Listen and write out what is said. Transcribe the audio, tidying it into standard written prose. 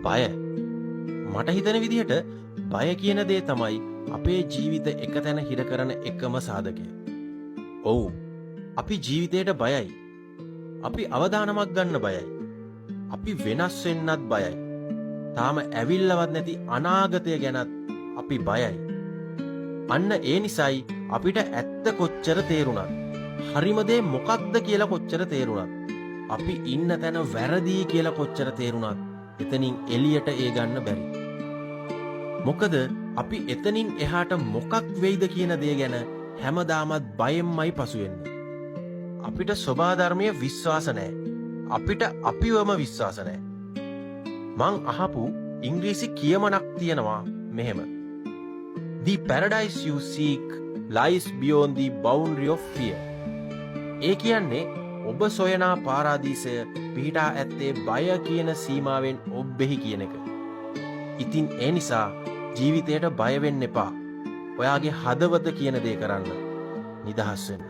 බය. මට හිතන විදිහට බය කියන දේ තමයි අපේ ජීවිත එක තැන හිර කරන එකම සාධකය. ඔව්. අපි ජීවිතයට බයයි. අපි අවදානමක් ගන්න බයයි. අපි වෙනස් වෙන්නත් බයයි. තාම ඇවිල්ලවත් නැති අනාගතය ගැනත් අපි බයයි. අන්න ඒ නිසයි අපිට ඇත්ත කොච්චර තේරුණත්, හරිම දේ මොකක්ද කියලා කොච්චර තේරුණත්, අපි ඉන්න තැන වැරදි කියලා කොච්චර තේරුණත් එතනින් එළියට ඒ ගන්න බැරි. මොකද අපි එතනින් එහාට මොකක් වෙයිද කියන දේ ගැන හැමදාමත් බයෙන්මයි පසු වෙන්නේ. අපිට ස්වභාධර්මයේ විශ්වාස නැහැ. අපිට අපිවම විශ්වාස නැහැ. මං අහපු ඉංග්‍රීසි කියමනක් තියෙනවා මෙහෙම. The paradise you seek lies beyond the boundary of fear. ඒ කියන්නේ ඔබ සොයනා පාරාදීසය පිහිටා ඇත්තේ බය කියන සීමාවෙන් ඔබ්බෙහි කියන එක. ඉතින් ඒ නිසා ජීවිතයට බය වෙන්න එපා. ඔයාගේ හදවත කියන දේ කරන්න. නිදහස් වෙන්න.